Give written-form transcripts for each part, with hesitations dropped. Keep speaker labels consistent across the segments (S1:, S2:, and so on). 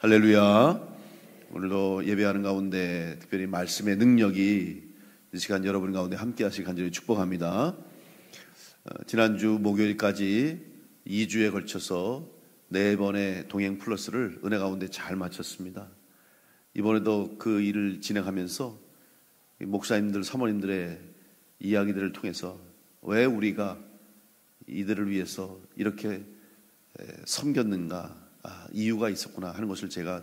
S1: 할렐루야. 오늘도 예배하는 가운데 특별히 말씀의 능력이 이 시간 여러분 가운데 함께 하시길 간절히 축복합니다. 지난주 목요일까지 2주에 걸쳐서 4번의 동행 플러스를 은혜 가운데 잘 마쳤습니다. 이번에도 그 일을 진행하면서 목사님들, 사모님들의 이야기들을 통해서 왜 우리가 이들을 위해서 이렇게 섬겼는가, 이유가 있었구나 하는 것을 제가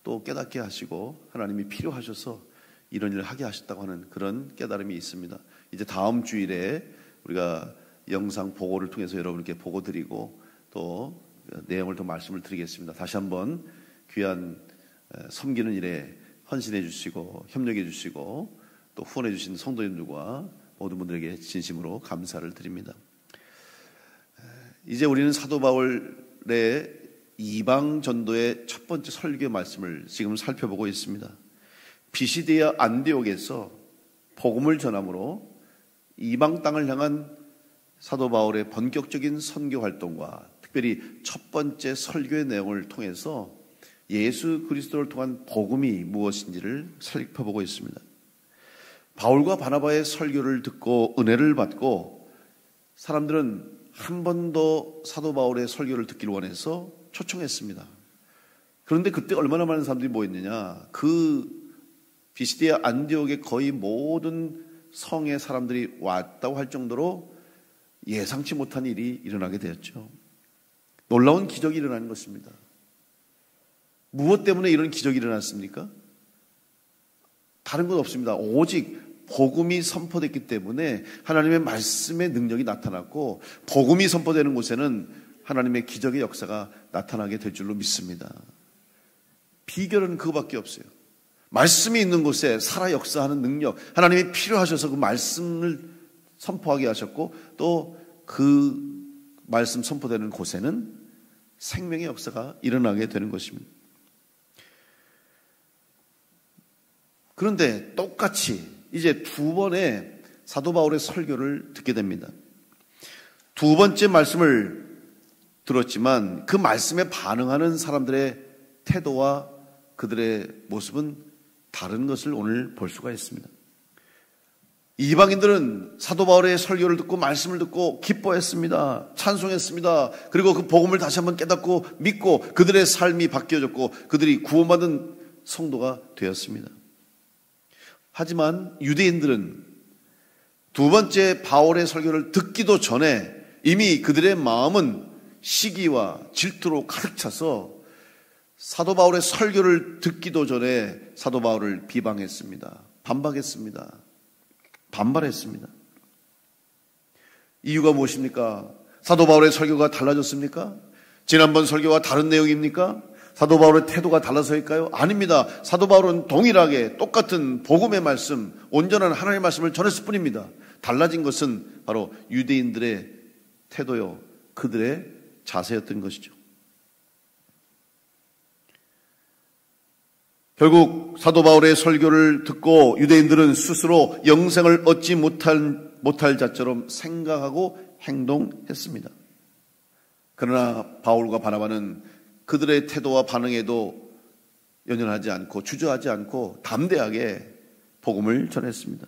S1: 또 깨닫게 하시고 하나님이 필요하셔서 이런 일을 하게 하셨다고 하는 그런 깨달음이 있습니다. 이제 다음 주일에 우리가 영상 보고를 통해서 여러분께 보고 드리고 또 내용을 더 말씀을 드리겠습니다. 다시 한번 귀한 섬기는 일에 헌신해 주시고 협력해 주시고 또 후원해 주신 성도님들과 모든 분들에게 진심으로 감사를 드립니다. 이제 우리는 사도 바울의 이방 전도의 첫 번째 설교 말씀을 지금 살펴보고 있습니다. 비시디아 안디옥에서 복음을 전함으로 이방 땅을 향한 사도 바울의 본격적인 선교 활동과 특별히 첫 번째 설교의 내용을 통해서 예수 그리스도를 통한 복음이 무엇인지를 살펴보고 있습니다. 바울과 바나바의 설교를 듣고 은혜를 받고 사람들은 한 번 더 사도 바울의 설교를 듣기를 원해서 초청했습니다. 그런데 그때 얼마나 많은 사람들이 모였느냐. 그 비시디아 안디옥의 거의 모든 성의 사람들이 왔다고 할 정도로 예상치 못한 일이 일어나게 되었죠. 놀라운 기적이 일어나는 것입니다. 무엇 때문에 이런 기적이 일어났습니까? 다른 건 없습니다. 오직 복음이 선포됐기 때문에 하나님의 말씀의 능력이 나타났고 복음이 선포되는 곳에는 하나님의 기적의 역사가 나타나게 될 줄로 믿습니다. 비결은 그거밖에 없어요. 말씀이 있는 곳에 살아 역사하는 능력, 하나님이 필요하셔서 그 말씀을 선포하게 하셨고 또 그 말씀 선포되는 곳에는 생명의 역사가 일어나게 되는 것입니다. 그런데 똑같이 이제 두 번의 사도 바울의 설교를 듣게 됩니다. 두 번째 말씀을 들었지만 그 말씀에 반응하는 사람들의 태도와 그들의 모습은 다른 것을 오늘 볼 수가 있습니다. 이방인들은 사도 바울의 설교를 듣고 말씀을 듣고 기뻐했습니다. 찬송했습니다. 그리고 그 복음을 다시 한번 깨닫고 믿고 그들의 삶이 바뀌어졌고 그들이 구원받은 성도가 되었습니다. 하지만 유대인들은 두 번째 바울의 설교를 듣기도 전에 이미 그들의 마음은 시기와 질투로 가득 차서 사도 바울의 설교를 듣기도 전에 사도 바울을 비방했습니다. 반박했습니다. 반발했습니다. 이유가 무엇입니까? 사도 바울의 설교가 달라졌습니까? 지난번 설교와 다른 내용입니까? 사도 바울의 태도가 달라서일까요? 아닙니다. 사도 바울은 동일하게 똑같은 복음의 말씀, 온전한 하나님의 말씀을 전했을 뿐입니다. 달라진 것은 바로 유대인들의 태도요, 그들의 자세였던 것이죠. 결국 사도 바울의 설교를 듣고 유대인들은 스스로 영생을 얻지 못할 자처럼 생각하고 행동했습니다. 그러나 바울과 바나바는 그들의 태도와 반응에도 연연하지 않고 주저하지 않고 담대하게 복음을 전했습니다.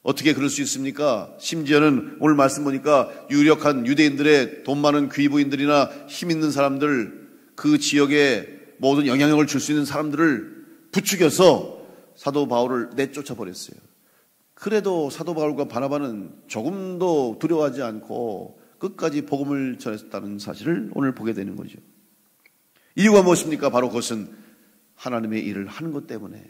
S1: 어떻게 그럴 수 있습니까? 심지어는 오늘 말씀 보니까 유력한 유대인들의 돈 많은 귀부인들이나 힘 있는 사람들, 그 지역에 모든 영향력을 줄 수 있는 사람들을 부추겨서 사도 바울을 내쫓아 버렸어요. 그래도 사도 바울과 바나바는 조금도 두려워하지 않고 끝까지 복음을 전했다는 사실을 오늘 보게 되는 거죠. 이유가 무엇입니까? 바로 그것은 하나님의 일을 하는 것 때문에.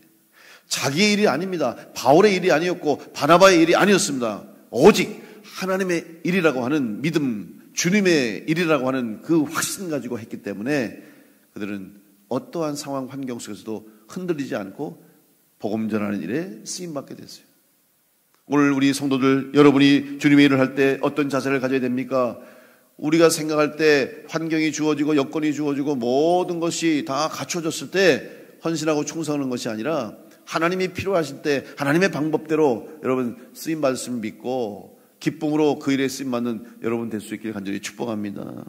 S1: 자기의 일이 아닙니다. 바울의 일이 아니었고 바나바의 일이 아니었습니다. 오직 하나님의 일이라고 하는 믿음, 주님의 일이라고 하는 그 확신 가지고 했기 때문에 그들은 어떠한 상황 환경 속에서도 흔들리지 않고 복음 전하는 일에 쓰임받게 됐어요. 오늘 우리 성도들, 여러분이 주님의 일을 할 때 어떤 자세를 가져야 됩니까? 우리가 생각할 때 환경이 주어지고 여건이 주어지고 모든 것이 다 갖춰졌을 때 헌신하고 충성하는 것이 아니라 하나님이 필요하실 때 하나님의 방법대로 여러분 쓰임받았음을 믿고 기쁨으로 그 일에 쓰임받는 여러분 될 수 있기를 간절히 축복합니다.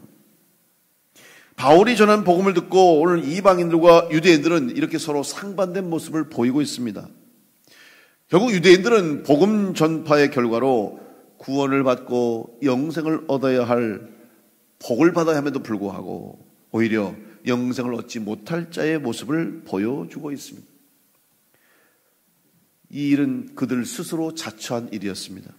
S1: 바울이 전한 복음을 듣고 오늘 이방인들과 유대인들은 이렇게 서로 상반된 모습을 보이고 있습니다. 결국 유대인들은 복음 전파의 결과로 구원을 받고 영생을 얻어야 할 복을 받아야 함에도 불구하고 오히려 영생을 얻지 못할 자의 모습을 보여주고 있습니다. 이 일은 그들 스스로 자처한 일이었습니다.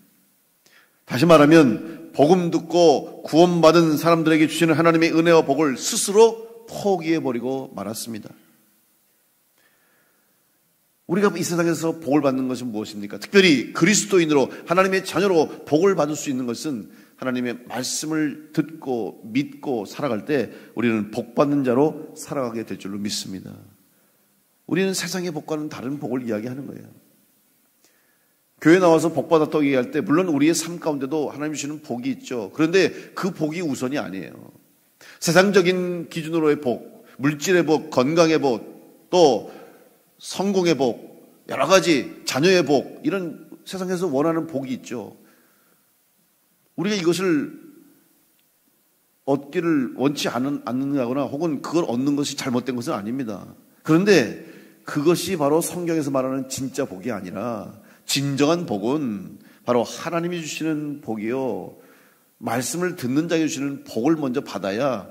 S1: 다시 말하면 복음 듣고 구원받은 사람들에게 주시는 하나님의 은혜와 복을 스스로 포기해버리고 말았습니다. 우리가 이 세상에서 복을 받는 것은 무엇입니까? 특별히 그리스도인으로 하나님의 자녀로 복을 받을 수 있는 것은 하나님의 말씀을 듣고 믿고 살아갈 때 우리는 복받는 자로 살아가게 될 줄로 믿습니다. 우리는 세상의 복과는 다른 복을 이야기하는 거예요. 교회 나와서 복받았다고 얘기할 때 물론 우리의 삶 가운데도 하나님 주시는 복이 있죠. 그런데 그 복이 우선이 아니에요. 세상적인 기준으로의 복, 물질의 복, 건강의 복, 또 성공의 복, 여러 가지 자녀의 복, 이런 세상에서 원하는 복이 있죠. 우리가 이것을 얻기를 원치 않는다거나 혹은 그걸 얻는 것이 잘못된 것은 아닙니다. 그런데 그것이 바로 성경에서 말하는 진짜 복이 아니라 진정한 복은 바로 하나님이 주시는 복이요, 말씀을 듣는 자에게 주시는 복을 먼저 받아야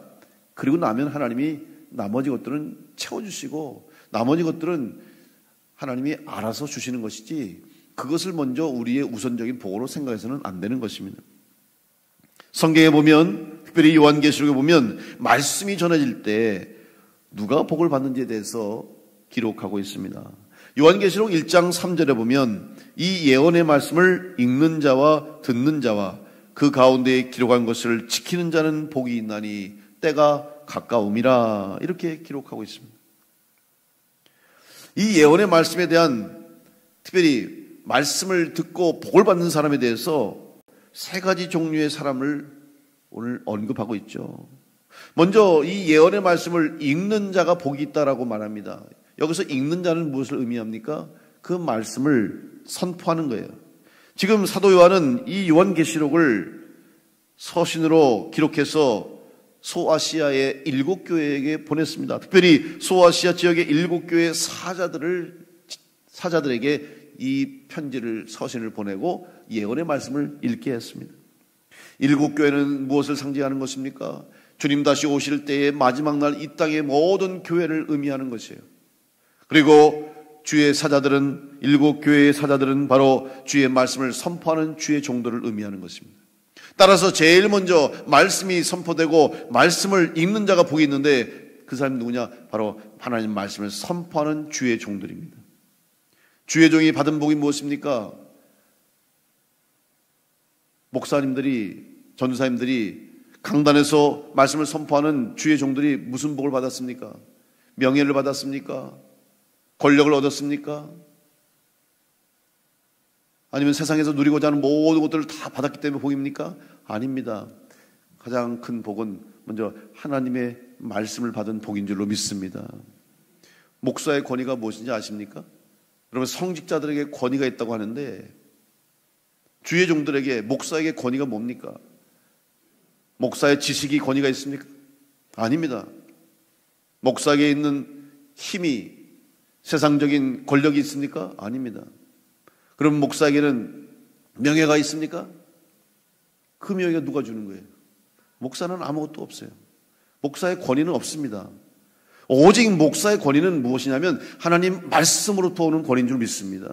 S1: 그리고 나면 하나님이 나머지 것들은 채워주시고 나머지 것들은 하나님이 알아서 주시는 것이지 그것을 먼저 우리의 우선적인 복으로 생각해서는 안 되는 것입니다. 성경에 보면, 특별히 요한계시록에 보면 말씀이 전해질 때 누가 복을 받는지에 대해서 기록하고 있습니다. 요한계시록 1장 3절에 보면 이 예언의 말씀을 읽는 자와 듣는 자와 그 가운데에 기록한 것을 지키는 자는 복이 있나니 때가 가까움이라, 이렇게 기록하고 있습니다. 이 예언의 말씀에 대한, 특별히 말씀을 듣고 복을 받는 사람에 대해서 세 가지 종류의 사람을 오늘 언급하고 있죠. 먼저 이 예언의 말씀을 읽는 자가 복이 있다라고 말합니다. 여기서 읽는 자는 무엇을 의미합니까? 그 말씀을 선포하는 거예요. 지금 사도 요한은 이 요한계시록을 서신으로 기록해서 소아시아의 7교회에게 보냈습니다. 특별히 소아시아 지역의 7교회 사자들에게 이 편지를, 서신을 보내고 예언의 말씀을 읽게 했습니다. 7교회는 무엇을 상징하는 것입니까? 주님 다시 오실 때의 마지막 날 이 땅의 모든 교회를 의미하는 것이에요. 그리고 주의 사자들은, 7교회의 사자들은 바로 주의 말씀을 선포하는 주의 종들을 의미하는 것입니다. 따라서 제일 먼저 말씀이 선포되고 말씀을 읽는 자가 복이 있는데 그 사람이 누구냐? 바로 하나님 말씀을 선포하는 주의 종들입니다. 주의 종이 받은 복이 무엇입니까? 목사님들이, 전도사님들이 강단에서 말씀을 선포하는 주의 종들이 무슨 복을 받았습니까? 명예를 받았습니까? 권력을 얻었습니까? 아니면 세상에서 누리고자 하는 모든 것들을 다 받았기 때문에 복입니까? 아닙니다. 가장 큰 복은 먼저 하나님의 말씀을 받은 복인 줄로 믿습니다. 목사의 권위가 무엇인지 아십니까? 여러분, 성직자들에게 권위가 있다고 하는데 주의 종들에게, 목사에게 권위가 뭡니까? 목사의 지식이 권위가 있습니까? 아닙니다. 목사에게 있는 힘이, 세상적인 권력이 있습니까? 아닙니다. 그럼 목사에게는 명예가 있습니까? 그 명예가 누가 주는 거예요? 목사는 아무것도 없어요. 목사의 권위는 없습니다. 오직 목사의 권위는 무엇이냐면 하나님 말씀으로부터 오는 권위인 줄 믿습니다.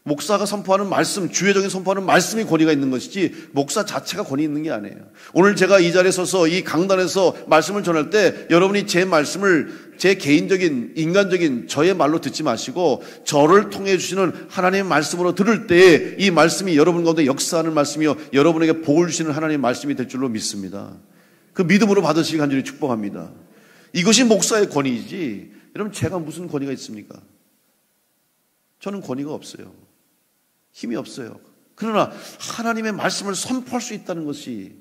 S1: 목사가 선포하는 말씀, 주의적인 선포하는 말씀이 권위가 있는 것이지 목사 자체가 권위 있는 게 아니에요. 오늘 제가 이 자리에 서서 이 강단에서 말씀을 전할 때 여러분이 제 말씀을 제 개인적인, 인간적인 저의 말로 듣지 마시고 저를 통해 주시는 하나님의 말씀으로 들을 때 이 말씀이 여러분 가운데 역사하는 말씀이요, 여러분에게 복을 주시는 하나님의 말씀이 될 줄로 믿습니다. 그 믿음으로 받으시기 간절히 축복합니다. 이것이 목사의 권위이지, 여러분 제가 무슨 권위가 있습니까? 저는 권위가 없어요. 힘이 없어요. 그러나 하나님의 말씀을 선포할 수 있다는 것이,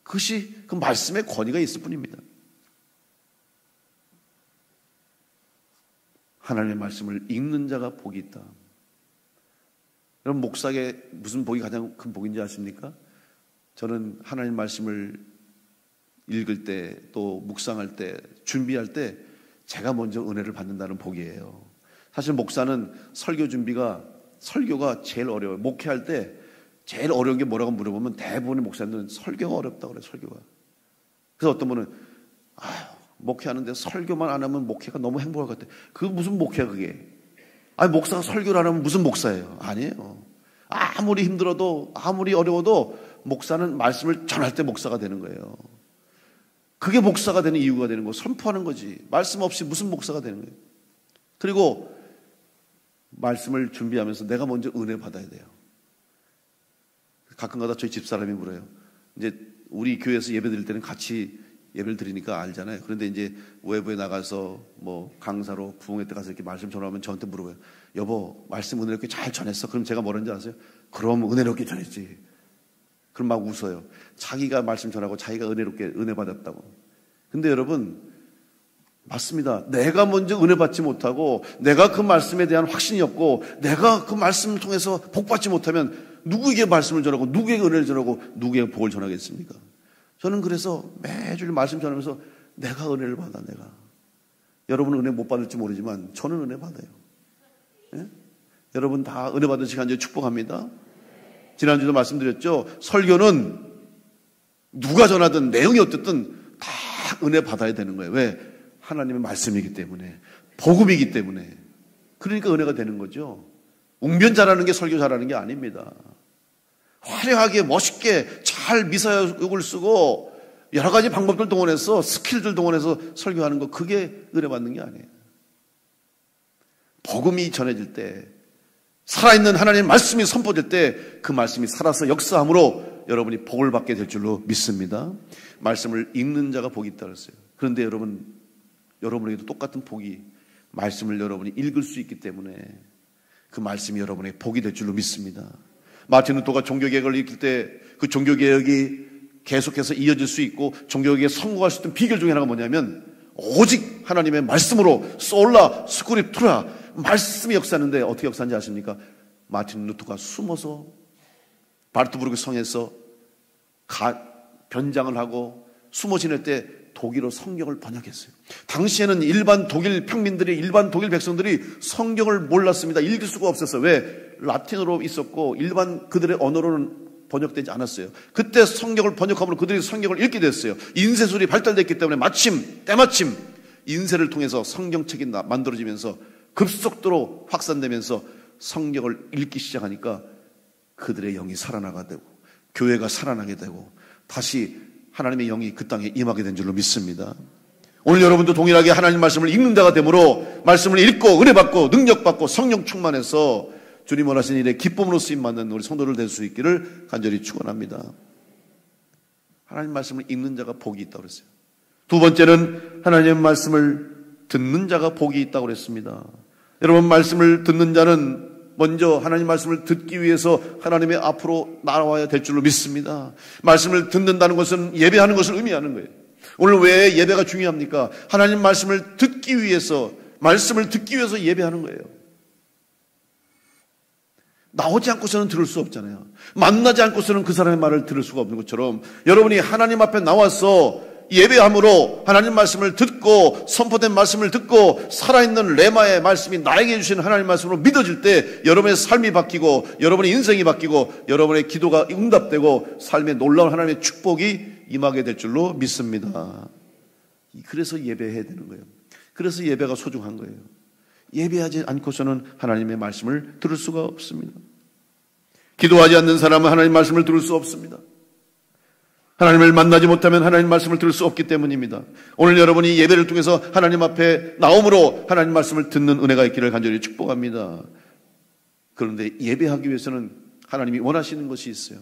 S1: 그것이 그 말씀의 권위가 있을 뿐입니다. 하나님의 말씀을 읽는 자가 복이 있다. 여러분, 목사에게 무슨 복이 가장 큰 복인지 아십니까? 저는 하나님의 말씀을 읽을 때 또 묵상할 때 준비할 때 제가 먼저 은혜를 받는다는 복이에요. 사실 목사는 설교가 제일 어려워요. 목회할 때 제일 어려운 게 뭐라고 물어보면 대부분의 목사님들은 설교가 어렵다고 그래요. 설교가. 그래서 어떤 분은 목회하는데 설교만 안 하면 목회가 너무 행복할 것 같아. 그게 무슨 목회야 그게. 목사가 설교를 안 하면 무슨 목사예요. 아니에요. 아무리 힘들어도 아무리 어려워도 목사는 말씀을 전할 때 목사가 되는 거예요. 그게 목사가 되는 이유가 되는 거, 선포하는 거지. 말씀 없이 무슨 목사가 되는 거예요. 그리고 말씀을 준비하면서 내가 먼저 은혜 받아야 돼요. 가끔가다 저희 집사람이 물어요. 이제 우리 교회에서 예배 드릴 때는 같이 예배를 드리니까 알잖아요. 그런데 이제 외부에 나가서 뭐 강사로 부흥회 때 가서 이렇게 말씀 전하면 저한테 물어봐요. 여보, 말씀 은혜롭게 잘 전했어? 그럼 제가 뭐라는지 아세요? 그럼 은혜롭게 전했지. 그럼 막 웃어요. 자기가 말씀 전하고 자기가 은혜롭게 은혜 받았다고. 근데 여러분, 맞습니다. 내가 먼저 은혜 받지 못하고 내가 그 말씀에 대한 확신이 없고 내가 그 말씀을 통해서 복 받지 못하면 누구에게 말씀을 전하고 누구에게 은혜를 전하고 누구에게 복을 전하겠습니까? 저는 그래서 매주 말씀 전하면서 내가 은혜를 받아. 내가. 여러분은 은혜 못 받을지 모르지만 저는 은혜 받아요. 예? 여러분 다 은혜 받으시기 간절히 축복합니다. 지난주도 말씀드렸죠. 설교는 누가 전하든 내용이 어떻든 다 은혜 받아야 되는 거예요. 왜? 하나님의 말씀이기 때문에, 복음이기 때문에. 그러니까 은혜가 되는 거죠. 웅변 잘하는 게 설교 잘하는 게 아닙니다. 화려하게 멋있게 잘 미사역을 쓰고 여러 가지 방법들 동원해서 스킬들 동원해서 설교하는 거, 그게 은혜 받는 게 아니에요. 복음이 전해질 때, 살아있는 하나님의 말씀이 선포될 때 그 말씀이 살아서 역사함으로 여러분이 복을 받게 될 줄로 믿습니다. 말씀을 읽는 자가 복이 있다고 했어요. 그런데 여러분에게도 똑같은 복이, 말씀을 여러분이 읽을 수 있기 때문에 그 말씀이 여러분의 복이 될 줄로 믿습니다. 마틴 루터가 종교개혁을 일으킬 때 그 종교개혁이 계속해서 이어질 수 있고 종교개혁에 성공할 수 있는 비결 중에 하나가 뭐냐면 오직 하나님의 말씀으로 솔라 스크립투라, 말씀이 역사하는데 어떻게 역사하는지 아십니까? 마틴 루터가 숨어서 바르트부르크 성에서 변장을 하고 숨어 지낼 때 독일어 성경을 번역했어요. 당시에는 일반 독일 평민들이, 일반 독일 백성들이 성경을 몰랐습니다. 읽을 수가 없었어요. 왜? 라틴어로 있었고 일반 그들의 언어로는 번역되지 않았어요. 그때 성경을 번역함으로 그들이 성경을 읽게 됐어요. 인쇄술이 발달됐기 때문에 때마침 인쇄를 통해서 성경책이 만들어지면서 급속도로 확산되면서 성경을 읽기 시작하니까 그들의 영이 살아나게 되고 교회가 살아나게 되고 다시 하나님의 영이 그 땅에 임하게 된 줄로 믿습니다. 오늘 여러분도 동일하게 하나님 말씀을 읽는 자가 되므로 말씀을 읽고 은혜받고 능력받고 성령 충만해서 주님 원하신 일에 기쁨으로 쓰임받는 우리 성도들 될 수 있기를 간절히 축원합니다. 하나님 말씀을 읽는 자가 복이 있다고 그랬어요. 두 번째는 하나님의 말씀을 듣는 자가 복이 있다고 그랬습니다. 여러분, 말씀을 듣는 자는 먼저 하나님 말씀을 듣기 위해서 하나님의 앞으로 나와야 될 줄로 믿습니다. 말씀을 듣는다는 것은 예배하는 것을 의미하는 거예요. 오늘 왜 예배가 중요합니까? 하나님 말씀을 듣기 위해서 예배하는 거예요. 나오지 않고서는 들을 수 없잖아요. 만나지 않고서는 그 사람의 말을 들을 수가 없는 것처럼 여러분이 하나님 앞에 나와서 예배함으로 하나님 말씀을 듣고 선포된 말씀을 듣고 살아있는 레마의 말씀이 나에게 주시는 하나님 말씀으로 믿어질 때 여러분의 삶이 바뀌고 여러분의 인생이 바뀌고 여러분의 기도가 응답되고 삶에 놀라운 하나님의 축복이 임하게 될 줄로 믿습니다. 그래서 예배해야 되는 거예요. 그래서 예배가 소중한 거예요. 예배하지 않고서는 하나님의 말씀을 들을 수가 없습니다. 기도하지 않는 사람은 하나님 말씀을 들을 수 없습니다. 하나님을 만나지 못하면 하나님 말씀을 들을 수 없기 때문입니다. 오늘 여러분이 예배를 통해서 하나님 앞에 나옴으로 하나님 말씀을 듣는 은혜가 있기를 간절히 축복합니다. 그런데 예배하기 위해서는 하나님이 원하시는 것이 있어요.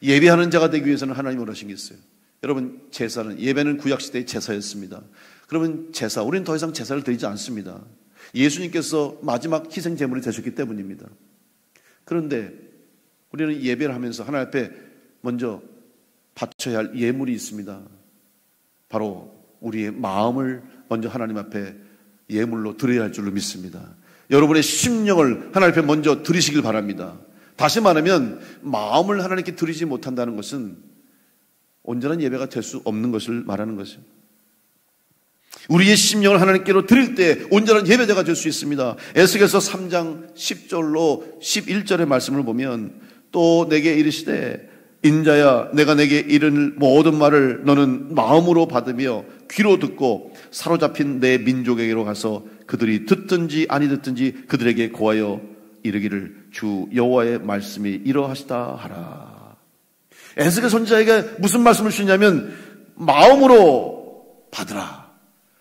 S1: 예배하는 자가 되기 위해서는 하나님이 원하시는 게 있어요. 여러분, 예배는 구약시대의 제사였습니다. 그러면 우리는 더 이상 제사를 드리지 않습니다. 예수님께서 마지막 희생 제물이 되셨기 때문입니다. 그런데 우리는 예배를 하면서 하나님 앞에 먼저 바쳐야 할 예물이 있습니다. 바로 우리의 마음을 먼저 하나님 앞에 예물로 드려야 할 줄로 믿습니다. 여러분의 심령을 하나님 앞에 먼저 드리시길 바랍니다. 다시 말하면 마음을 하나님께 드리지 못한다는 것은 온전한 예배가 될 수 없는 것을 말하는 것이죠. 우리의 심령을 하나님께로 드릴 때 온전한 예배자가 될 수 있습니다. 에스겔서 3장 10절로 11절의 말씀을 보면 또 내게 이르시되 인자야 내가 내게 이른 모든 말을 너는 마음으로 받으며 귀로 듣고 사로잡힌 내 민족에게로 가서 그들이 듣든지 아니 듣든지 그들에게 고하여 이르기를 주 여호와의 말씀이 이러하시다 하라. 에스겔 선지자에게 무슨 말씀을 주냐면 마음으로 받으라.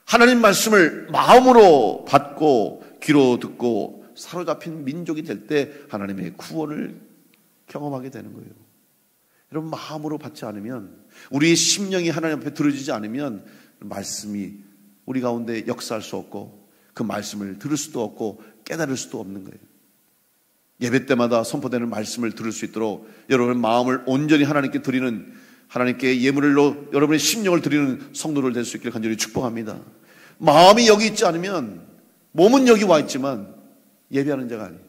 S1: 하나님 말씀을 마음으로 받고 귀로 듣고 사로잡힌 민족이 될 때 하나님의 구원을 경험하게 되는 거예요. 여러분, 마음으로 받지 않으면, 우리의 심령이 하나님 앞에 들어지지 않으면 말씀이 우리 가운데 역사할 수 없고 그 말씀을 들을 수도 없고 깨달을 수도 없는 거예요. 예배 때마다 선포되는 말씀을 들을 수 있도록 여러분의 마음을 온전히 하나님께 드리는, 하나님께 예물로 여러분의 심령을 드리는 성도를 될 수 있기를 간절히 축복합니다. 마음이 여기 있지 않으면, 몸은 여기 와 있지만 예배하는 자가 아니에요.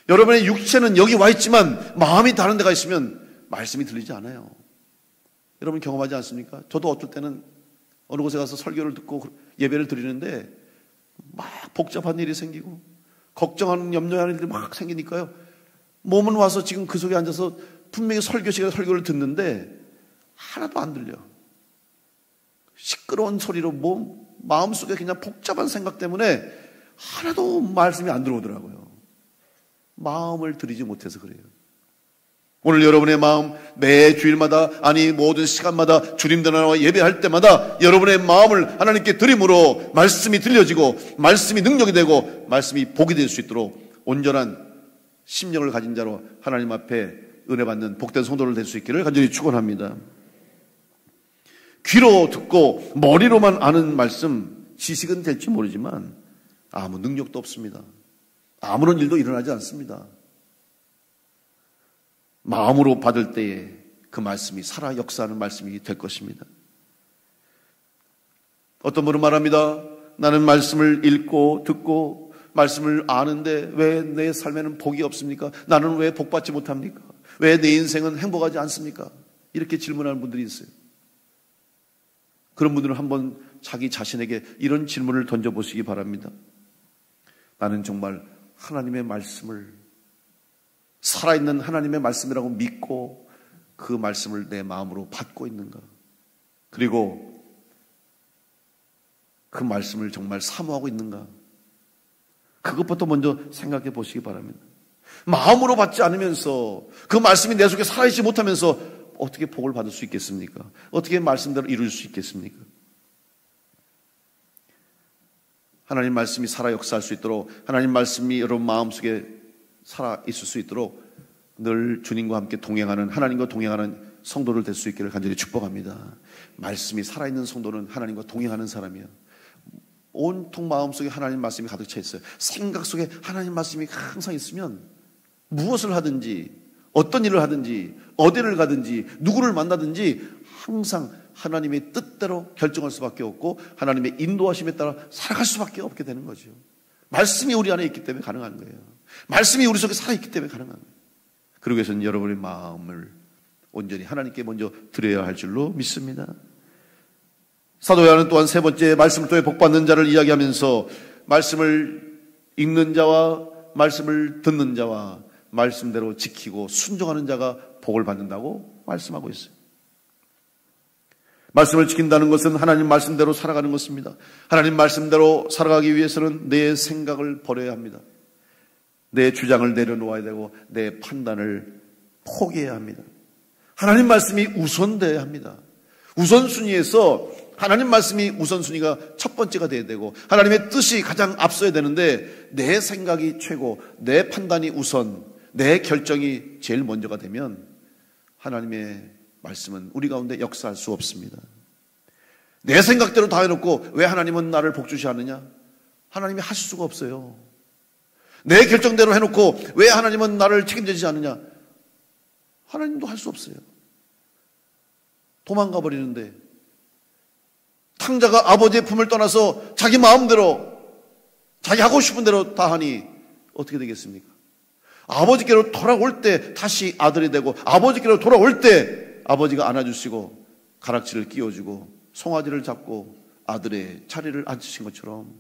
S1: 여러분의 육체는 여기 와 있지만 마음이 다른 데가 있으면 말씀이 들리지 않아요. 여러분 경험하지 않습니까? 저도 어떨 때는 어느 곳에 가서 설교를 듣고 예배를 드리는데 막 복잡한 일이 생기고 걱정하는, 염려하는 일이 막 생기니까요, 몸은 와서 지금 그 속에 앉아서 분명히 설교 시간에 설교를 듣는데 하나도 안 들려. 시끄러운 소리로 마음속에 그냥 복잡한 생각 때문에 하나도 말씀이 안 들어오더라고요. 마음을 들이지 못해서 그래요. 오늘 여러분의 마음, 매 주일마다, 아니 모든 시간마다 주님들 나와 예배할 때마다 여러분의 마음을 하나님께 드림으로 말씀이 들려지고 말씀이 능력이 되고 말씀이 복이 될 수 있도록 온전한 심령을 가진 자로 하나님 앞에 은혜 받는 복된 성도를 될 수 있기를 간절히 축원합니다. 귀로 듣고 머리로만 아는 말씀, 지식은 될지 모르지만 아무 능력도 없습니다. 아무런 일도 일어나지 않습니다. 마음으로 받을 때에 그 말씀이 살아 역사하는 말씀이 될 것입니다. 어떤 분은 말합니다. 나는 말씀을 읽고 듣고 말씀을 아는데 왜 내 삶에는 복이 없습니까? 나는 왜 복받지 못합니까? 왜 내 인생은 행복하지 않습니까? 이렇게 질문하는 분들이 있어요. 그런 분들은 한번 자기 자신에게 이런 질문을 던져보시기 바랍니다. 나는 정말 하나님의 말씀을, 살아있는 하나님의 말씀이라고 믿고 그 말씀을 내 마음으로 받고 있는가? 그리고 그 말씀을 정말 사모하고 있는가? 그것부터 먼저 생각해 보시기 바랍니다. 마음으로 받지 않으면서 그 말씀이 내 속에 살아있지 못하면서 어떻게 복을 받을 수 있겠습니까? 어떻게 말씀대로 이룰 수 있겠습니까? 하나님 말씀이 살아 역사할 수 있도록, 하나님 말씀이 여러분 마음속에 살아 있을 수 있도록 늘 주님과 함께 동행하는, 하나님과 동행하는 성도를 될 수 있기를 간절히 축복합니다. 말씀이 살아있는 성도는 하나님과 동행하는 사람이에요. 온통 마음속에 하나님 말씀이 가득 차 있어요. 생각 속에 하나님 말씀이 항상 있으면 무엇을 하든지, 어떤 일을 하든지, 어디를 가든지, 누구를 만나든지 항상 하나님의 뜻대로 결정할 수밖에 없고 하나님의 인도하심에 따라 살아갈 수밖에 없게 되는 거죠. 말씀이 우리 안에 있기 때문에 가능한 거예요. 말씀이 우리 속에 살아있기 때문에 가능한 거예요. 그러기 위해서는 여러분의 마음을 온전히 하나님께 먼저 드려야 할 줄로 믿습니다. 사도 요한은 또한 세 번째, 말씀을 통해 복받는 자를 이야기하면서 말씀을 읽는 자와 말씀을 듣는 자와 말씀대로 지키고 순종하는 자가 복을 받는다고 말씀하고 있어요. 말씀을 지킨다는 것은 하나님 말씀대로 살아가는 것입니다. 하나님 말씀대로 살아가기 위해서는 내 생각을 버려야 합니다. 내 주장을 내려놓아야 되고 내 판단을 포기해야 합니다. 하나님 말씀이 우선돼야 합니다. 우선순위에서 하나님 말씀이 우선순위가 첫 번째가 돼야 되고 하나님의 뜻이 가장 앞서야 되는데 내 생각이 최고, 내 판단이 우선, 내 결정이 제일 먼저가 되면 하나님의 말씀은 우리 가운데 역사할 수 없습니다. 내 생각대로 다 해놓고 왜 하나님은 나를 복주시하느냐? 하나님이 하실 수가 없어요. 내 결정대로 해놓고 왜 하나님은 나를 책임지지 않느냐? 하나님도 할 수 없어요. 도망가 버리는데 탕자가 아버지의 품을 떠나서 자기 마음대로 자기 하고 싶은 대로 다 하니 어떻게 되겠습니까? 아버지께로 돌아올 때 다시 아들이 되고 아버지께로 돌아올 때 아버지가 안아주시고 가락지를 끼워주고 송아지를 잡고 아들의 자리를 앉으신 것처럼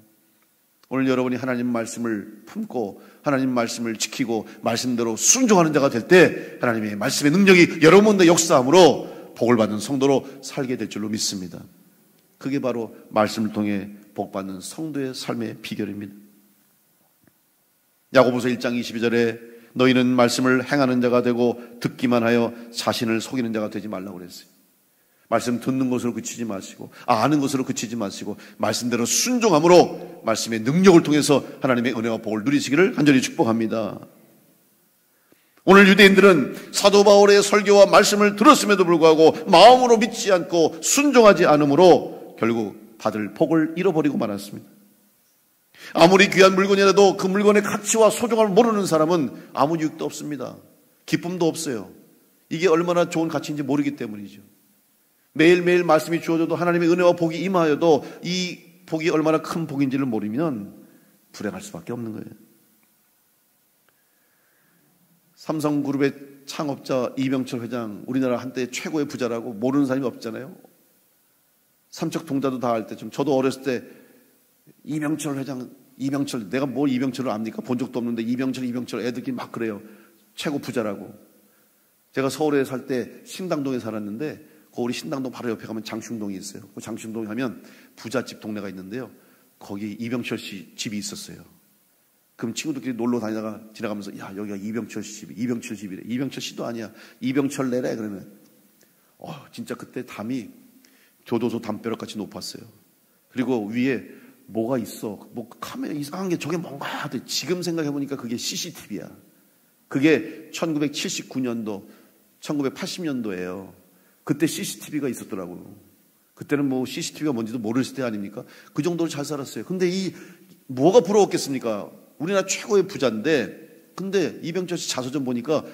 S1: 오늘 여러분이 하나님 말씀을 품고 하나님 말씀을 지키고 말씀대로 순종하는 자가 될 때 하나님의 말씀의 능력이 여러분의 역사함으로 복을 받는 성도로 살게 될 줄로 믿습니다. 그게 바로 말씀을 통해 복받는 성도의 삶의 비결입니다. 야고보서 1장 22절에 너희는 말씀을 행하는 자가 되고 듣기만 하여 자신을 속이는 자가 되지 말라고 그랬어요. 말씀 듣는 것으로 그치지 마시고 아는 것으로 그치지 마시고 말씀대로 순종함으로 말씀의 능력을 통해서 하나님의 은혜와 복을 누리시기를 간절히 축복합니다. 오늘 유대인들은 사도 바울의 설교와 말씀을 들었음에도 불구하고 마음으로 믿지 않고 순종하지 않으므로 결국 받을 복을 잃어버리고 말았습니다. 아무리 귀한 물건이라도 그 물건의 가치와 소중함을 모르는 사람은 아무 유익도 없습니다. 기쁨도 없어요. 이게 얼마나 좋은 가치인지 모르기 때문이죠. 매일매일 말씀이 주어져도 하나님의 은혜와 복이 임하여도 이 복이 얼마나 큰 복인지를 모르면 불행할 수밖에 없는 거예요. 삼성그룹의 창업자 이병철 회장, 우리나라 한때 최고의 부자라고 모르는 사람이 없잖아요. 삼척동자도 다 알 때, 저도 어렸을 때 이병철 회장, 이병철, 내가 뭘 이병철을 압니까? 본 적도 없는데 이병철 애들끼리 막 그래요. 최고 부자라고. 제가 서울에 살 때 신당동에 살았는데 그 우리 신당동 바로 옆에 가면 장충동이 있어요. 그 장충동에 가면 부잣집 동네가 있는데요. 거기 이병철 씨 집이 있었어요. 그럼 친구들끼리 놀러 다니다가 지나가면서 야 여기가 이병철 씨 집이 이병철 집이래. 이병철 씨도 아니야. 이병철 내래. 그러면 진짜 그때 담이 교도소 담벼락같이 높았어요. 그리고 위에 뭐가 있어. 뭐 카메라 이상한 게 저게 뭔가 하대. 지금 생각해보니까 그게 CCTV야. 그게 1979년도, 1980년도예요. 그때 CCTV가 있었더라고요. 그때는 뭐 CCTV가 뭔지도 모르실 때 아닙니까? 그 정도로 잘 살았어요. 근데 뭐가 부러웠겠습니까? 우리나라 최고의 부자인데, 근데 이병철 씨 자서전 보니까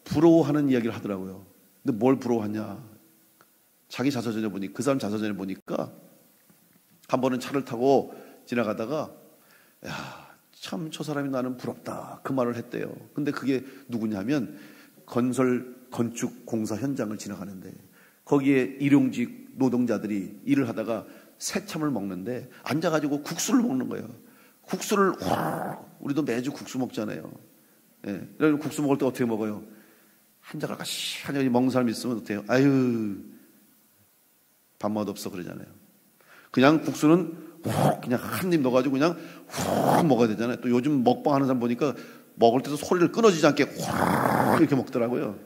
S1: 부러워하는 이야기를 하더라고요. 근데 뭘 부러워하냐? 자기 자서전에 보니까, 그 사람 자서전에 보니까 한 번은 차를 타고 지나가다가 야, 참 저 사람이 나는 부럽다. 그 말을 했대요. 근데 그게 누구냐면 건축 공사 현장을 지나가는데 거기에 일용직 노동자들이 일을 하다가 새참을 먹는데 앉아가지고 국수를 먹는 거예요. 국수를 우리도 매주 국수 먹잖아요. 예, 그래서 국수 먹을 때 어떻게 먹어요? 한 젓갈 시원하게 먹는 사람이 있으면 어때요? 아유 밥맛 없어 그러잖아요. 그냥 국수는 그냥 한 입 넣어가지고 그냥 먹어야 되잖아요. 또 요즘 먹방 하는 사람 보니까 먹을 때도 소리를 끊어지지 않게 이렇게 먹더라고요.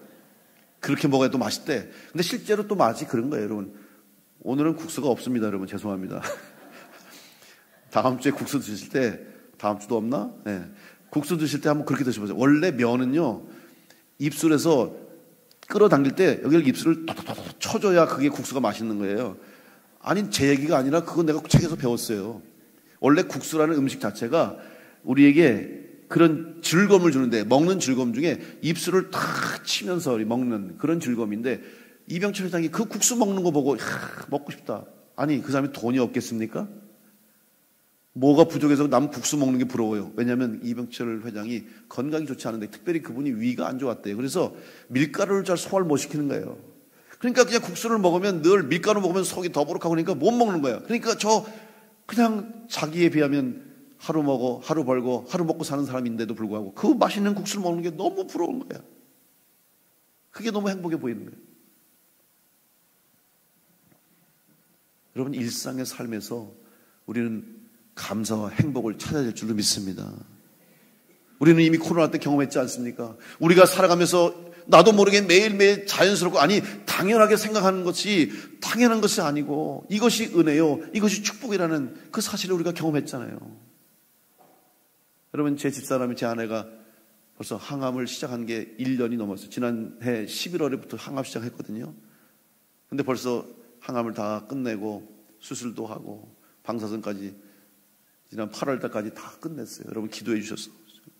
S1: 그렇게 먹어야 또 맛있대. 근데 실제로 또 맛이 그런 거예요, 여러분. 오늘은 국수가 없습니다, 여러분. 죄송합니다. 다음 주에 국수 드실 때, 다음 주도 없나? 네. 국수 드실 때 한번 그렇게 드셔보세요. 원래 면은요, 입술에서 끌어당길 때 여기를 입술을 톡톡톡 쳐줘야 그게 국수가 맛있는 거예요. 아니, 제 얘기가 아니라 그건 내가 책에서 배웠어요. 원래 국수라는 음식 자체가 우리에게 그런 즐거움을 주는데, 먹는 즐거움 중에 입술을 탁 치면서 먹는 그런 즐거움인데, 이병철 회장이 그 국수 먹는 거 보고 먹고 싶다. 아니, 그 사람이 돈이 없겠습니까? 뭐가 부족해서 남 국수 먹는 게 부러워요. 왜냐하면 이병철 회장이 건강이 좋지 않은데 특별히 그분이 위가 안 좋았대요. 그래서 밀가루를 잘 소화를 못 시키는 거예요. 그러니까 그냥 국수를 먹으면 늘 밀가루 먹으면 속이 더부룩하고 그러니까 못 먹는 거야. 그러니까 그냥 자기에 비하면 하루 먹어, 하루 벌고, 하루 먹고 사는 사람인데도 불구하고 그 맛있는 국수를 먹는 게 너무 부러운 거야. 그게 너무 행복해 보이는 거예요. 여러분, 일상의 삶에서 우리는 감사와 행복을 찾아야 될 줄로 믿습니다. 우리는 이미 코로나 때 경험했지 않습니까? 우리가 살아가면서 나도 모르게 매일매일 자연스럽고, 아니 당연하게 생각하는 것이 당연한 것이 아니고 이것이 은혜요, 이것이 축복이라는 그 사실을 우리가 경험했잖아요. 여러분, 제 집사람이, 제 아내가 벌써 항암을 시작한 게 1년이 넘었어요. 지난해 11월에부터 항암 시작했거든요. 근데 벌써 항암을 다 끝내고 수술도 하고 방사선까지 지난 8월 달까지 다 끝냈어요. 여러분 기도해 주셔서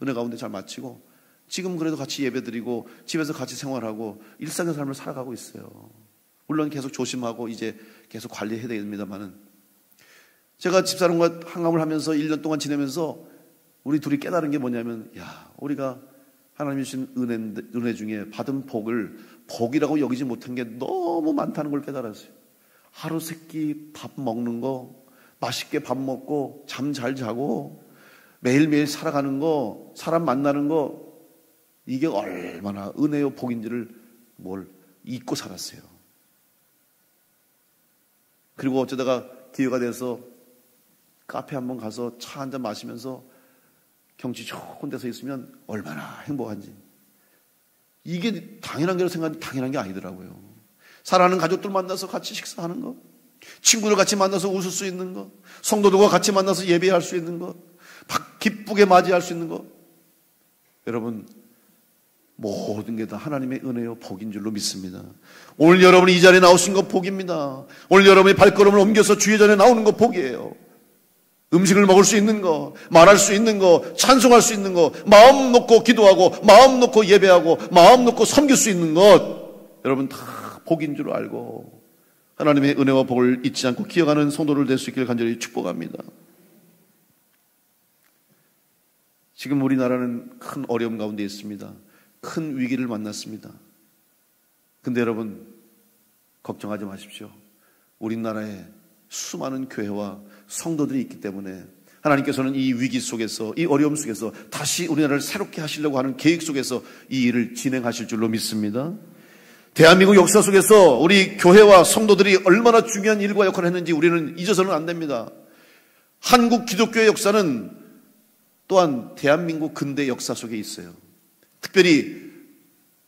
S1: 은혜 가운데 잘 마치고 지금 그래도 같이 예배드리고 집에서 같이 생활하고 일상의 삶을 살아가고 있어요. 물론 계속 조심하고 이제 계속 관리해야 됩니다만은, 제가 집사람과 항암을 하면서 1년 동안 지내면서 우리 둘이 깨달은 게 뭐냐면, 우리가 하나님이 주신 은혜 중에 받은 복을 복이라고 여기지 못한 게 너무 많다는 걸 깨달았어요. 하루 세끼 밥 먹는 거, 맛있게 밥 먹고 잠 잘 자고 매일매일 살아가는 거, 사람 만나는 거, 이게 얼마나 은혜요 복인지를 잊고 살았어요. 그리고 어쩌다가 기회가 돼서 카페 한번 가서 차 한잔 마시면서 경치 좋은 데서 있으면 얼마나 행복한지. 이게 당연한 게로 생각하면 당연한 게 아니더라고요. 사랑하는 가족들 만나서 같이 식사하는 거, 친구들 같이 만나서 웃을 수 있는 거, 성도들과 같이 만나서 예배할 수 있는 거, 기쁘게 맞이할 수 있는 거, 여러분 모든 게 다 하나님의 은혜요 복인 줄로 믿습니다. 오늘 여러분이 이 자리에 나오신 거 복입니다. 오늘 여러분이 발걸음을 옮겨서 주의 전에 나오는 거 복이에요. 음식을 먹을 수 있는 거, 말할 수 있는 거, 찬송할 수 있는 거, 마음 놓고 기도하고 마음 놓고 예배하고 마음 놓고 섬길 수 있는 것, 여러분 다 복인 줄 알고 하나님의 은혜와 복을 잊지 않고 기억하는 성도를 될 수 있기를 간절히 축복합니다. 지금 우리나라는 큰 어려움 가운데 있습니다. 큰 위기를 만났습니다. 근데 여러분 걱정하지 마십시오. 우리나라에 수많은 교회와 성도들이 있기 때문에 하나님께서는 이 위기 속에서, 이 어려움 속에서 다시 우리나라를 새롭게 하시려고 하는 계획 속에서 이 일을 진행하실 줄로 믿습니다. 대한민국 역사 속에서 우리 교회와 성도들이 얼마나 중요한 일과 역할을 했는지 우리는 잊어서는 안 됩니다. 한국 기독교의 역사는 또한 대한민국 근대 역사 속에 있어요. 특별히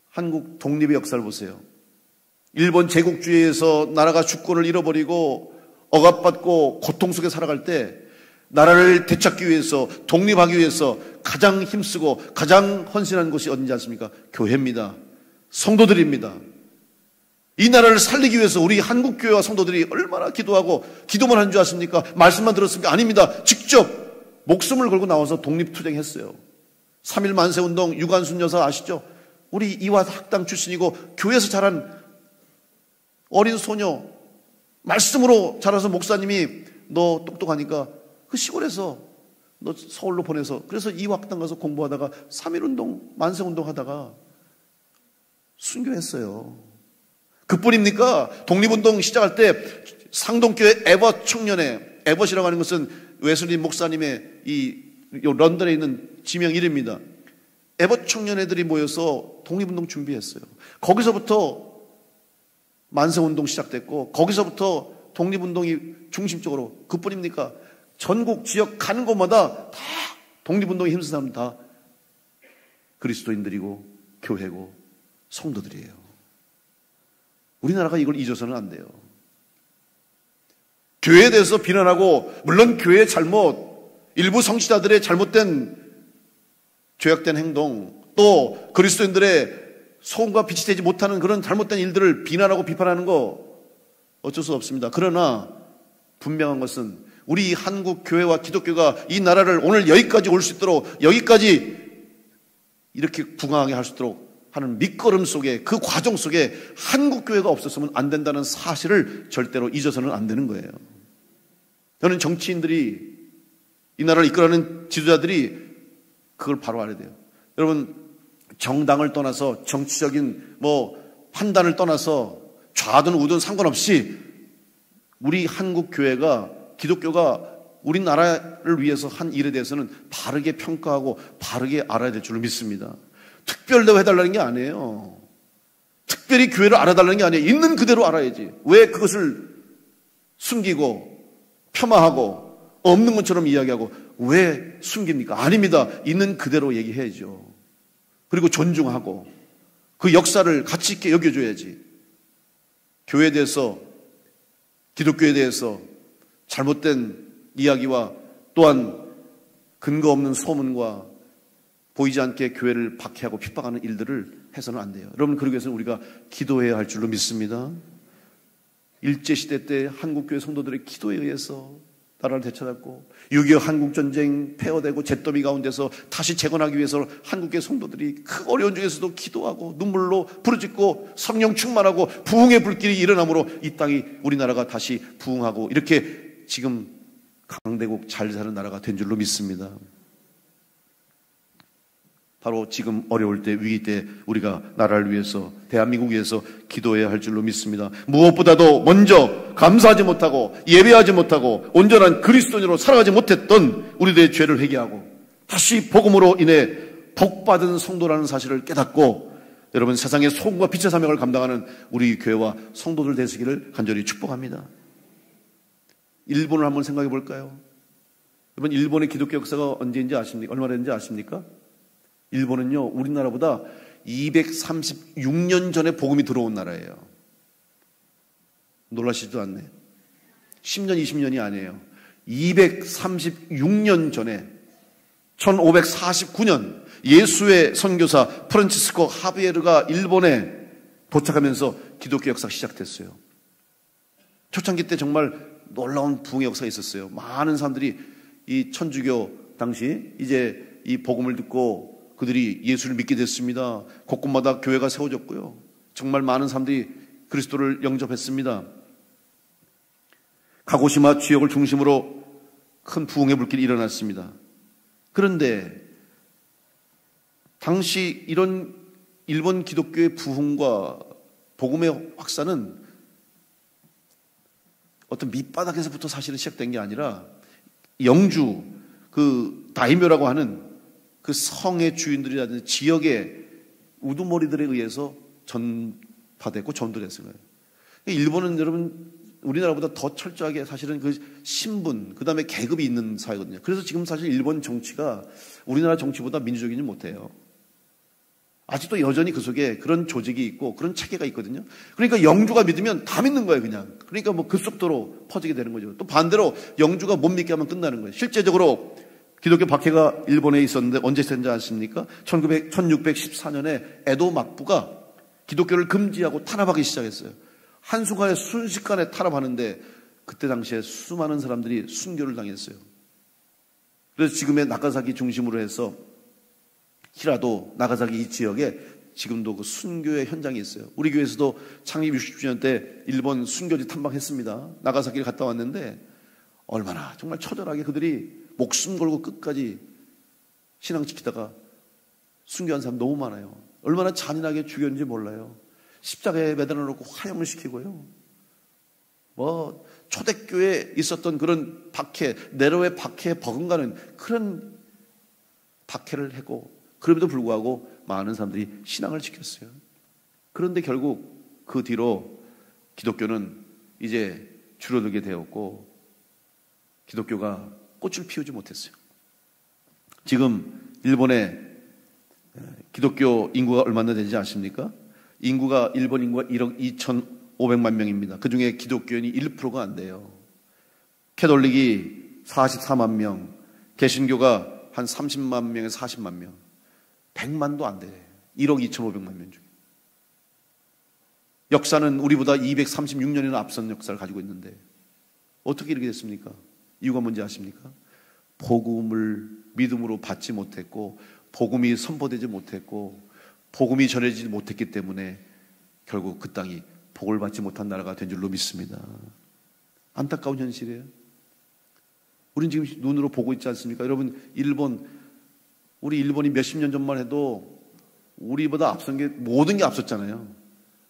S1: 한국 독립의 역사를 보세요. 일본 제국주의에서 나라가 주권을 잃어버리고 억압받고 고통 속에 살아갈 때 나라를 되찾기 위해서, 독립하기 위해서 가장 힘쓰고 가장 헌신한 곳이 어딘지 아십니까? 교회입니다. 성도들입니다. 이 나라를 살리기 위해서 우리 한국교회와 성도들이 얼마나 기도하고 기도만 한 줄 아십니까? 말씀만 들었습니까? 아닙니다. 직접 목숨을 걸고 나와서 독립투쟁했어요. 3.1 만세운동, 유관순 여사 아시죠? 우리 이화 학당 출신이고 교회에서 자란 어린 소녀, 말씀으로 자라서 목사님이 너 똑똑하니까 그 시골에서 너 서울로 보내서, 그래서 이화 학당 가서 공부하다가 3.1운동, 만세운동 하다가 순교했어요. 그뿐입니까? 독립운동 시작할 때 상동교회 에벗 청년회, 에벗이라고 하는 것은 웨슬리 목사님의 이 런던에 있는 지명 이름입니다. 에벗 청년회들이 모여서 독립운동 준비했어요. 거기서부터 만세운동 시작됐고 거기서부터 독립운동이 중심적으로, 그뿐입니까? 전국 지역 가는 곳마다 다 독립운동에 힘쓴 사람은 다 그리스도인들이고 교회고 성도들이에요. 우리나라가 이걸 잊어서는 안 돼요. 교회에 대해서 비난하고, 물론 교회의 잘못, 일부 성취자들의 잘못된 죄악된 행동, 또 그리스도인들의 소금과 빛이 되지 못하는 그런 잘못된 일들을 비난하고 비판하는 거 어쩔 수 없습니다. 그러나 분명한 것은 우리 한국 교회와 기독교가 이 나라를 오늘 여기까지 올 수 있도록, 여기까지 이렇게 부강하게 할 수 있도록 하는 밑거름 속에, 그 과정 속에 한국 교회가 없었으면 안 된다는 사실을 절대로 잊어서는 안 되는 거예요. 저는 정치인들이, 이 나라를 이끌어가는 지도자들이 그걸 바로 알아야 돼요. 여러분, 정당을 떠나서 정치적인 판단을 떠나서 좌든 우든 상관없이 우리 한국 교회가, 기독교가 우리나라를 위해서 한 일에 대해서는 바르게 평가하고 바르게 알아야 될 줄로 믿습니다. 특별대우 해달라는 게 아니에요. 특별히 교회를 알아달라는 게 아니에요. 있는 그대로 알아야지. 왜 그것을 숨기고 폄하하고 없는 것처럼 이야기하고 왜 숨깁니까? 아닙니다. 있는 그대로 얘기해야죠. 그리고 존중하고 그 역사를 가치 있게 여겨줘야지. 교회에 대해서, 기독교에 대해서 잘못된 이야기와 또한 근거 없는 소문과 보이지 않게 교회를 박해하고 핍박하는 일들을 해서는 안 돼요. 여러분, 그러기 위해서는 우리가 기도해야 할 줄로 믿습니다. 일제시대 때 한국교회 성도들의 기도에 의해서 나라를 되찾았고, 6.25 한국전쟁 폐허되고 잿더미 가운데서 다시 재건하기 위해서 한국교회 성도들이 그 어려운 중에서도 기도하고 눈물로 부르짖고 성령 충만하고 부흥의 불길이 일어남으로 이 땅이, 우리나라가 다시 부흥하고 이렇게 지금 강대국 잘 사는 나라가 된 줄로 믿습니다. 바로 지금 어려울 때, 위기 때 우리가 나라를 위해서, 대한민국 위해서 기도해야 할 줄로 믿습니다. 무엇보다도 먼저 감사하지 못하고 예배하지 못하고 온전한 그리스도인으로 살아가지 못했던 우리들의 죄를 회개하고 다시 복음으로 인해 복받은 성도라는 사실을 깨닫고 여러분 세상의 소금과 빛의 사명을 감당하는 우리 교회와 성도들 되시기를 간절히 축복합니다. 일본을 한번 생각해 볼까요? 여러분 일본의 기독교 역사가 언제인지 아십니까? 얼마 됐는지 아십니까? 일본은요, 우리나라보다 236년 전에 복음이 들어온 나라예요. 놀라시지도 않네. 10년, 20년이 아니에요. 236년 전에 1549년 예수의 선교사 프란치스코 하비에르가 일본에 도착하면서 기독교 역사가 시작됐어요. 초창기 때 정말 놀라운 부흥의 역사가 있었어요. 많은 사람들이 이 천주교 당시 이제 이 복음을 듣고 그들이 예수를 믿게 됐습니다. 곳곳마다 교회가 세워졌고요. 정말 많은 사람들이 그리스도를 영접했습니다. 가고시마 지역을 중심으로 큰 부흥의 불길이 일어났습니다. 그런데 당시 이런 일본 기독교의 부흥과 복음의 확산은 어떤 밑바닥에서부터 사실은 시작된 게 아니라 영주 그 다이묘라고 하는 그 성의 주인들이라든지 지역의 우두머리들에 의해서 전파됐고 전도됐어요. 일본은 여러분 우리나라보다 더 철저하게 사실은 그 신분 그 다음에 계급이 있는 사회거든요. 그래서 지금 사실 일본 정치가 우리나라 정치보다 민주적이지 못해요. 아직도 여전히 그 속에 그런 조직이 있고 그런 체계가 있거든요. 그러니까 영주가 믿으면 다 믿는 거예요, 그냥. 그러니까 뭐 급속도로 퍼지게 되는 거죠. 또 반대로 영주가 못 믿게 하면 끝나는 거예요. 실제적으로 기독교 박해가 일본에 있었는데 언제 있었는지 아십니까? 1614년에 에도 막부가 기독교를 금지하고 탄압하기 시작했어요. 한순간에 순식간에 탄압하는데 그때 당시에 수많은 사람들이 순교를 당했어요. 그래서 지금의 나가사키 중심으로 해서 히라도, 나가사키 이 지역에 지금도 그 순교의 현장이 있어요. 우리 교회에서도 창립 60주년 때 일본 순교지 탐방했습니다. 나가사키를 갔다 왔는데 얼마나 정말 처절하게 그들이 목숨 걸고 끝까지 신앙 지키다가 순교한 사람 너무 많아요. 얼마나 잔인하게 죽였는지 몰라요. 십자가에 매달아 놓고 화형을 시키고요. 뭐 초대교회에 있었던 그런 박해, 네로의 박해에 버금가는 그런 박해를 했고 그럼에도 불구하고 많은 사람들이 신앙을 지켰어요. 그런데 결국 그 뒤로 기독교는 이제 줄어들게 되었고 기독교가 꽃을 피우지 못했어요. 지금 일본의 기독교 인구가 얼마나 되는지 아십니까? 일본 인구가 1억 2,500만 명입니다. 그 중에 기독교인이 1%가 안 돼요. 캐톨릭이 44만 명, 개신교가 한 30만 명에서 40만 명, 100만도 안 돼요. 1억 2,500만 명 중에. 역사는 우리보다 236년이나 앞선 역사를 가지고 있는데 어떻게 이렇게 됐습니까? 이유가 뭔지 아십니까? 복음을 믿음으로 받지 못했고 복음이 선포되지 못했고 복음이 전해지지 못했기 때문에 결국 그 땅이 복을 받지 못한 나라가 된 줄로 믿습니다. 안타까운 현실이에요. 우린 지금 눈으로 보고 있지 않습니까? 여러분 우리 일본이 몇십 년 전만 해도 우리보다 앞선 게 모든 게 앞섰잖아요.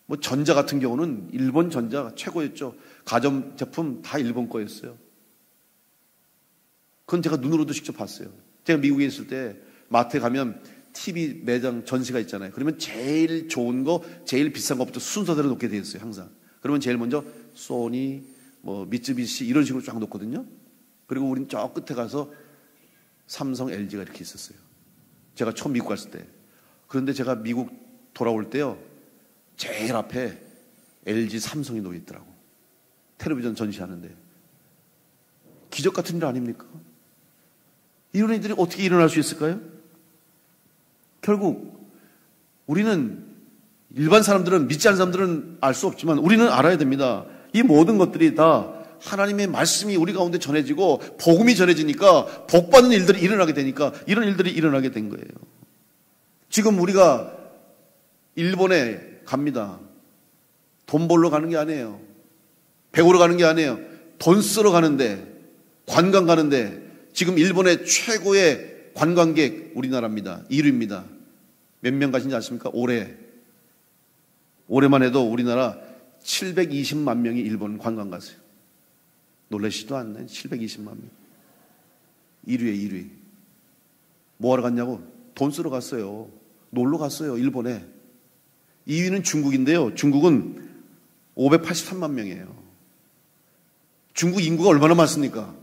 S1: 뭐 전자 같은 경우는 일본 전자 최고였죠. 가전제품 다 일본 거였어요. 그건 제가 눈으로도 직접 봤어요. 제가 미국에 있을 때 마트에 가면 TV 매장 전시가 있잖아요. 그러면 제일 좋은 거, 제일 비싼 것부터 순서대로 놓게 돼 있어요, 항상. 그러면 제일 먼저 소니, 뭐 미쯔비시 이런 식으로 쫙 놓거든요. 그리고 우린 저 끝에 가서 삼성, LG가 이렇게 있었어요. 제가 처음 미국 갔을 때. 그런데 제가 미국 돌아올 때요, 제일 앞에 LG, 삼성이 놓여 있더라고. 텔레비전 전시하는데. 기적 같은 일 아닙니까? 이런 일들이 어떻게 일어날 수 있을까요? 결국 우리는 일반 사람들은 믿지 않는 사람들은 알 수 없지만 우리는 알아야 됩니다. 이 모든 것들이 다 하나님의 말씀이 우리 가운데 전해지고 복음이 전해지니까 복받는 일들이 일어나게 되니까 이런 일들이 일어나게 된 거예요. 지금 우리가 일본에 갑니다. 돈 벌러 가는 게 아니에요. 배우러 가는 게 아니에요. 돈 쓰러 가는데, 관광 가는데 지금 일본의 최고의 관광객 우리나라입니다. 1위입니다. 몇 명 가신지 아십니까? 올해만 해도 우리나라 720만 명이 일본 관광 가세요. 놀라시지도 않네. 720만 명. 1위에 1위. 뭐하러 갔냐고? 돈 쓰러 갔어요. 놀러 갔어요. 일본에. 2위는 중국인데요. 중국은 583만 명이에요. 중국 인구가 얼마나 많습니까?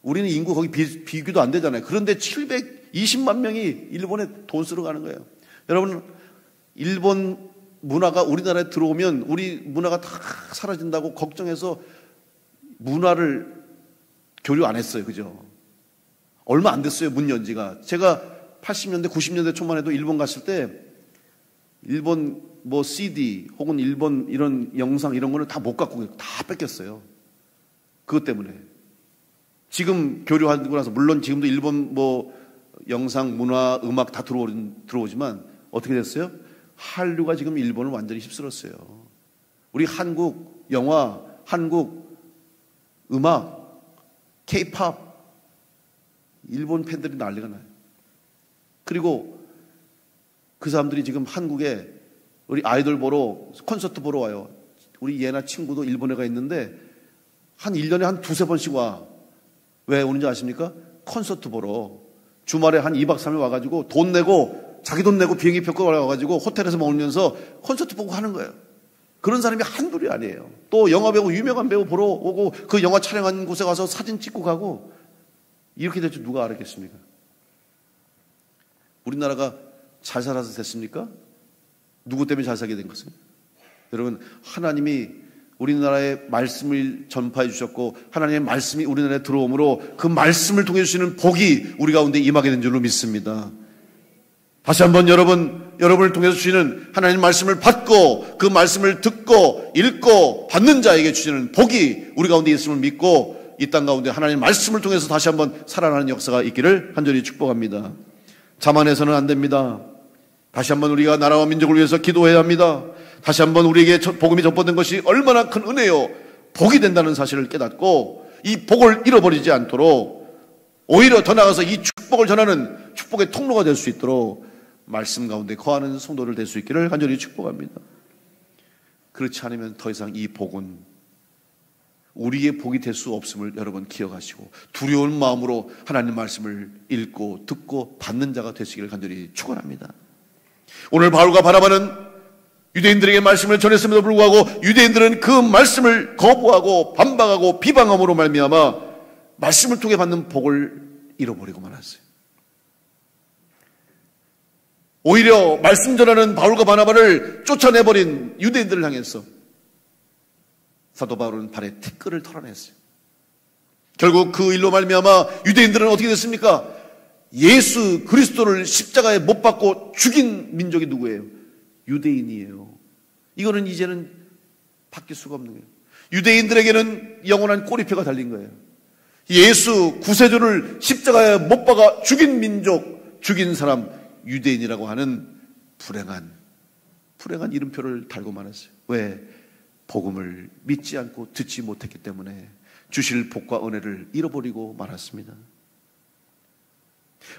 S1: 우리는 인구 거기 비교도 안 되잖아요. 그런데 720만 명이 일본에 돈 쓰러 가는 거예요. 여러분, 일본 문화가 우리나라에 들어오면 우리 문화가 다 사라진다고 걱정해서 문화를 교류 안 했어요. 그죠? 얼마 안 됐어요. 문 연지가. 제가 80년대, 90년대 초만 해도 일본 갔을 때 일본 뭐 CD 혹은 일본 이런 영상 이런 거는 다 못 갖고 다 뺏겼어요. 그것 때문에. 지금 교류하고 나서 물론 지금도 일본 뭐 영상, 문화, 음악 다 들어오지만 어떻게 됐어요? 한류가 지금 일본을 완전히 휩쓸었어요. 우리 한국 영화, 한국 음악, K-팝, 일본 팬들이 난리가 나요. 그리고 그 사람들이 지금 한국에 우리 아이돌 보러, 콘서트 보러 와요. 우리 얘나 친구도 일본에 가 있는데 한 1년에 한 두세 번씩 와. 왜 오는지 아십니까? 콘서트 보러. 주말에 한 2박 3일 와가지고 돈 내고, 자기 돈 내고 비행기 표 끊고 와가지고 호텔에서 먹으면서 콘서트 보고 하는 거예요. 그런 사람이 한둘이 아니에요. 또 영화배우, 유명한 배우 보러 오고 그 영화 촬영한 곳에 가서 사진 찍고 가고, 이렇게 될 줄 누가 알았겠습니까? 우리나라가 잘 살아서 됐습니까? 누구 때문에 잘 살게 된 것은? 여러분, 하나님이 우리나라에 말씀을 전파해 주셨고 하나님의 말씀이 우리나라에 들어오므로 그 말씀을 통해 주시는 복이 우리 가운데 임하게 된 줄로 믿습니다. 다시 한번 여러분을 통해서 주시는 하나님의 말씀을 받고 그 말씀을 듣고 읽고 받는 자에게 주시는 복이 우리 가운데 있음을 믿고 이 땅 가운데 하나님의 말씀을 통해서 다시 한번 살아나는 역사가 있기를 간절히 축복합니다. 자만해서는 안 됩니다. 다시 한번 우리가 나라와 민족을 위해서 기도해야 합니다. 다시 한번 우리에게 복음이 전파된 것이 얼마나 큰 은혜요, 복이 된다는 사실을 깨닫고 이 복을 잃어버리지 않도록 오히려 더 나아가서 이 축복을 전하는 축복의 통로가 될 수 있도록 말씀 가운데 거하는 성도를 될 수 있기를 간절히 축복합니다. 그렇지 않으면 더 이상 이 복은 우리의 복이 될 수 없음을 여러분 기억하시고 두려운 마음으로 하나님 말씀을 읽고 듣고 받는 자가 되시기를 간절히 축원합니다. 오늘 바울과 바나바는 유대인들에게 말씀을 전했음에도 불구하고 유대인들은 그 말씀을 거부하고 반박하고 비방함으로 말미암아 말씀을 통해 받는 복을 잃어버리고 말았어요. 오히려 말씀 전하는 바울과 바나바를 쫓아내버린 유대인들을 향해서 사도 바울은 발에 티끌을 털어냈어요. 결국 그 일로 말미암아 유대인들은 어떻게 됐습니까? 예수 그리스도를 십자가에 못 박고 죽인 민족이 누구예요? 유대인이에요. 이거는 이제는 바뀔 수가 없는 거예요. 유대인들에게는 영원한 꼬리표가 달린 거예요. 예수 구세주를 십자가에 못 박아 죽인 민족, 죽인 사람, 유대인이라고 하는 불행한 이름표를 달고 말았어요. 왜? 복음을 믿지 않고 듣지 못했기 때문에 주실 복과 은혜를 잃어버리고 말았습니다.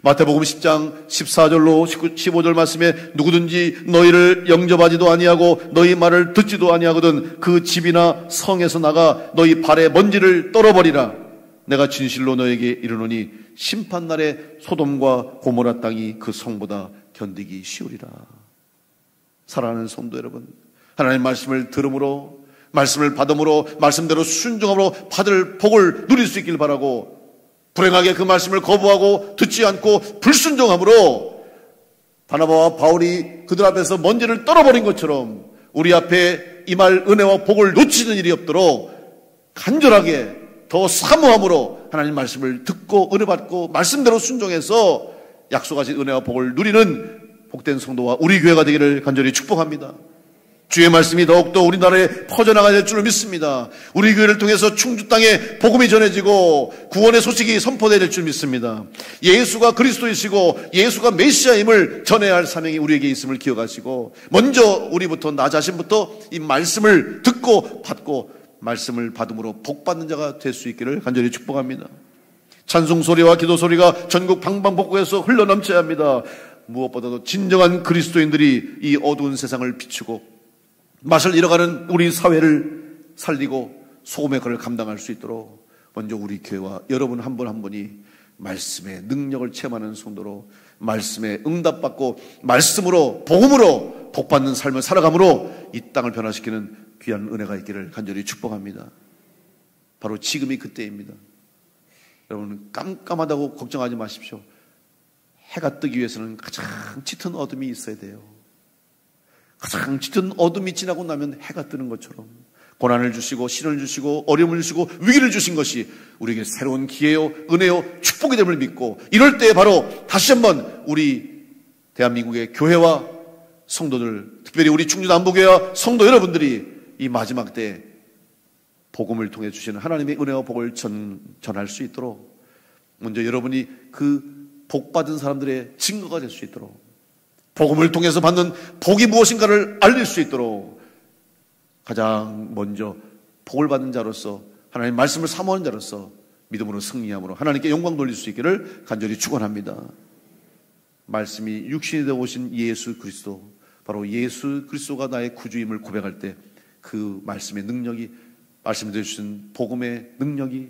S1: 마태복음 10장 14절로 15절 말씀에 누구든지 너희를 영접하지도 아니하고 너희 말을 듣지도 아니하거든 그 집이나 성에서 나가 너희 발에 먼지를 떨어버리라. 내가 진실로 너에게 이르노니 심판날에 소돔과 고모라 땅이 그 성보다 견디기 쉬우리라. 사랑하는 성도 여러분, 하나님의 말씀을 들음으로, 말씀을 받음으로, 말씀대로 순종함으로 받을 복을 누릴 수 있길 바라고, 불행하게 그 말씀을 거부하고 듣지 않고 불순종함으로 바나바와 바울이 그들 앞에서 먼지를 떨어버린 것처럼 우리 앞에 임할 은혜와 복을 놓치는 일이 없도록 간절하게 더 사모함으로 하나님 말씀을 듣고 은혜 받고 말씀대로 순종해서 약속하신 은혜와 복을 누리는 복된 성도와 우리 교회가 되기를 간절히 축복합니다. 주의 말씀이 더욱더 우리나라에 퍼져나가야 될 줄을 믿습니다. 우리 교회를 통해서 충주 땅에 복음이 전해지고 구원의 소식이 선포되어야 될 줄 믿습니다. 예수가 그리스도이시고 예수가 메시아임을 전해야 할 사명이 우리에게 있음을 기억하시고 먼저 우리부터, 나 자신부터 이 말씀을 듣고 받고 말씀을 받음으로 복받는 자가 될 수 있기를 간절히 축복합니다. 찬송 소리와 기도 소리가 전국 방방곡곡에서 흘러넘쳐야 합니다. 무엇보다도 진정한 그리스도인들이 이 어두운 세상을 비추고 맛을 잃어가는 우리 사회를 살리고 소금의 글을 감당할 수 있도록 먼저 우리 교회와 여러분 한 분 한 분이 말씀의 능력을 체험하는 성도로 말씀에 응답받고 말씀으로 복음으로 복받는 삶을 살아감으로 이 땅을 변화시키는 귀한 은혜가 있기를 간절히 축복합니다. 바로 지금이 그때입니다. 여러분 깜깜하다고 걱정하지 마십시오. 해가 뜨기 위해서는 가장 짙은 어둠이 있어야 돼요. 가장 짙은 어둠이 지나고 나면 해가 뜨는 것처럼 고난을 주시고 시련을 주시고 어려움을 주시고 위기를 주신 것이 우리에게 새로운 기회요 은혜요 축복이 됨을 믿고 이럴 때 바로 다시 한번 우리 대한민국의 교회와 성도들, 특별히 우리 충주남부교회와 성도 여러분들이 이 마지막 때 복음을 통해 주시는 하나님의 은혜와 복을 전할 수 있도록 먼저 여러분이 그 복받은 사람들의 증거가 될 수 있도록 복음을 통해서 받는 복이 무엇인가를 알릴 수 있도록 가장 먼저 복을 받는 자로서 하나님의 말씀을 사모하는 자로서 믿음으로 승리함으로 하나님께 영광 돌릴 수 있기를 간절히 축원합니다. 말씀이 육신이 되어 오신 예수 그리스도, 바로 예수 그리스도가 나의 구주임을 고백할 때 그 말씀의 능력이, 말씀해 주신 복음의 능력이,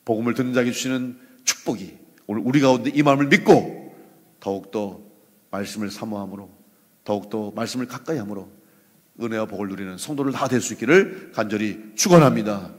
S1: 복음을 듣는 자에게 주시는 축복이 오늘 우리 가운데 이 마음을 믿고 더욱더 말씀을 사모함으로 더욱더 말씀을 가까이 함으로 은혜와 복을 누리는 성도를 다 될 수 있기를 간절히 축원합니다.